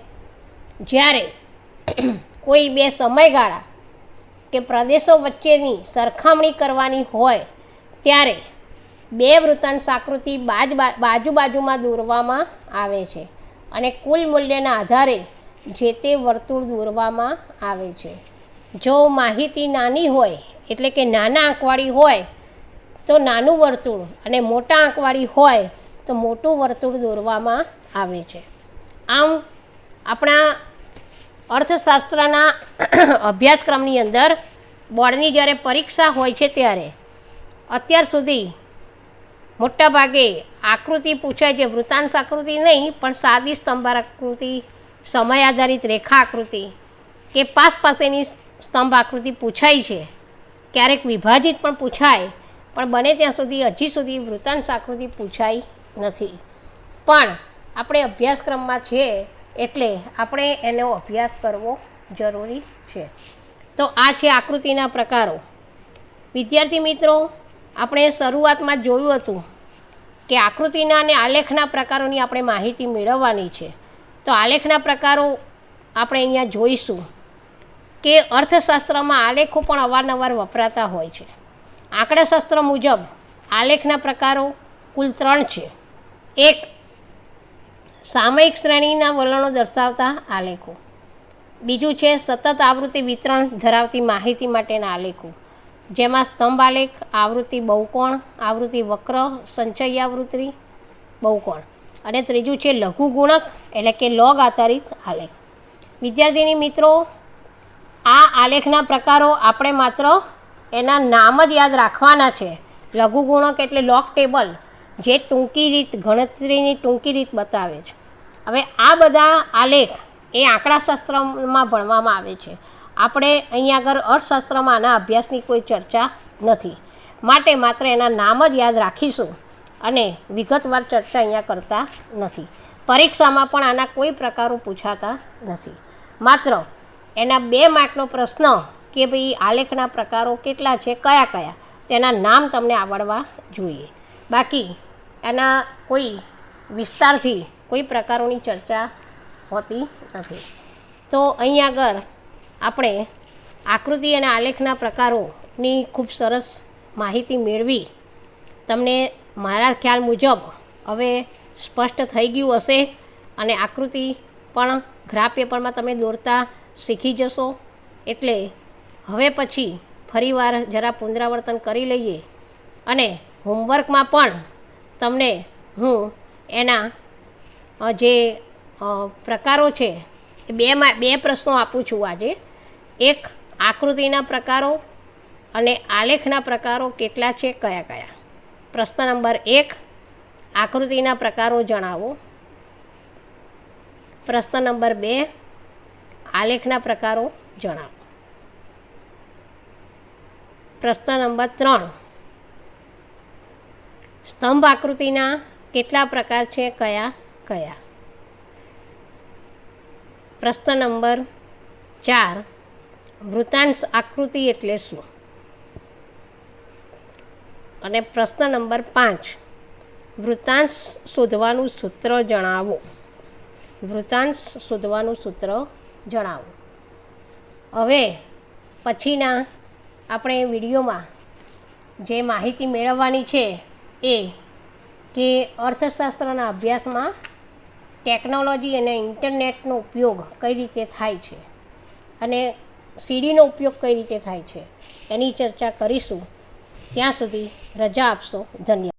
જ્યારે કોઈ 2 સમયગાળા કે પ્રદેશો વચ્ચેની સરખામણી કરવાની હોય ત્યારે 2 વૃત્તાંશ આકૃતિ બાજુમાં દોરવામાં આવે છે અને કુલ મૂલ્યના આધારે જે તે વર્તુળ દોરવામાં આવે છે. જો માહિતી નાની હોય એટલે કે નાના આંકવાળી હોય તો નાનું વર્તુળ અને મોટા આંકવાળી હોય તો મોટું વર્તુળ દોરવામાં આવે છે. આમ આપણા અર્થશાસ્ત્રના અભ્યાસક્રમની અંદર બોર્ડની જ્યારે પરીક્ષા હોય છે ત્યારે અત્યાર સુધી મોટા ભાગે આકૃતિ પૂછાય છે, વૃત્તાંશ આકૃતિ નહીં પણ સાદી સ્તંભાર આકૃતિ, સમય આધારિત રેખા આકૃતિ કે પાસેની સ્તંભ આકૃતિ પૂછાય છે. ક્યારેક વિભાજિત પણ પૂછાય, પણ બને ત્યાં સુધી હજી સુધી વૃત્તાંશ આકૃતિ પૂછાઈ નથી. પણ આપણે અભ્યાસક્રમમાં છે એટલે આપણે એનો અભ્યાસ કરવો જરૂરી છે. તો આ છે આકૃતિના પ્રકારો. વિદ્યાર્થી મિત્રો, આપણે શરૂઆતમાં જોયું હતું કે આકૃતિના અને આલેખના પ્રકારોની આપણે માહિતી મેળવવાની છે. તો આલેખના પ્રકારો આપણે અહીંયા જોઈશું કે અર્થશાસ્ત્રમાં આલેખો પણ અવારનવાર વપરાતા હોય છે. આંકડાશાસ્ત્ર મુજબ આલેખના પ્રકારો કુલ 3 છે. એક, સામયિક શ્રેણીના વલણો દર્શાવતા આલેખો. બીજું છે સતત આવૃત્તિ વિતરણ ધરાવતી માહિતી માટેના આલેખો, જેમાં સ્તંભ આલેખ, આવૃત્તિ બહુકોણ, આવૃત્તિ વક્ર, સંચય આવૃત્તિ બહુકોણ. અને ત્રીજું છે લઘુ ગુણક એટલે કે લોગ આધારિત આલેખ. વિદ્યાર્થીની મિત્રો, આ આલેખના પ્રકારો આપણે માત્ર એના નામ જ યાદ રાખવાના છે. લઘુ ગુણક એટલે લોગ ટેબલ, જે ટૂંકી રીત, ગણતરીની ટૂંકી રીત બતાવે છે. હવે આ બધા આલેખ એ આંકડાશાસ્ત્રમાં ભણવામાં આવે છે. આપણે અહીંયા આગળ અર્થશાસ્ત્રમાં આના અભ્યાસની કોઈ ચર્ચા નથી, માટે માત્ર એના નામ જ યાદ રાખીશું અને વિગતવાર ચર્ચા અહીંયા કરતા નથી. પરીક્ષામાં પણ આના કોઈ પ્રકારો પૂછાતા નથી. માત્ર એના 2 માર્કનો પ્રશ્ન કે ભાઈ આલેખના પ્રકારો કેટલા છે, કયા કયા, તેના નામ તમને આવડવા જોઈએ. બાકી એના કોઈ વિસ્તારથી કોઈ પ્રકારોની ચર્ચા હોતી નથી. તો અહીં આગળ આપણે આકૃતિ અને આલેખના પ્રકારોની ખૂબ સરસ માહિતી મેળવી. તમને મારા ખ્યાલ મુજબ હવે સ્પષ્ટ થઈ ગયું હશે અને આકૃતિ પણ ગ્રાફ પેપરમાં તમે દોરતા શીખી જશો. એટલે હવે પછી ફરીવાર જરા પુનરાવર્તન કરી લઈએ અને હોમવર્કમાં પણ તમને હું એના જે પ્રકારો છે એ 2 પ્રશ્નો આપું છું આજે. એક, આકૃતિના પ્રકારો અને આલેખના પ્રકારો કેટલા છે, કયા કયા. પ્રશ્ન નંબર 1, આકૃતિના પ્રકારો જણાવો. પ્રશ્ન નંબર 2, આલેખના પ્રકારો જણાવો. પ્રશ્ન નંબર 3, સ્તંભ આકૃતિના કેટલા પ્રકાર છે, કયા કયા. પ્રશ્ન નંબર 4, વૃત્તાંશ આકૃતિ એટલે શું. અને પ્રશ્ન નંબર 5, વૃત્તાંશ શોધવાનું સૂત્ર જણાવો. વૃત્તાંશ શોધવાનું સૂત્ર જણાવો. હવે પછીના આપણે વિડીયોમાં જે માહિતી મેળવવાની છે એ કે અર્થશાસ્ત્રના અભ્યાસમાં ટેકનોલોજી અને ઇન્ટરનેટનો ઉપયોગ કઈ રીતે થાય છે અને સીડીનો ઉપયોગ કઈ રીતે થાય છે એની ચર્ચા કરીશું. ત્યાં સુધી રજા આપશો. ધન્યવાદ.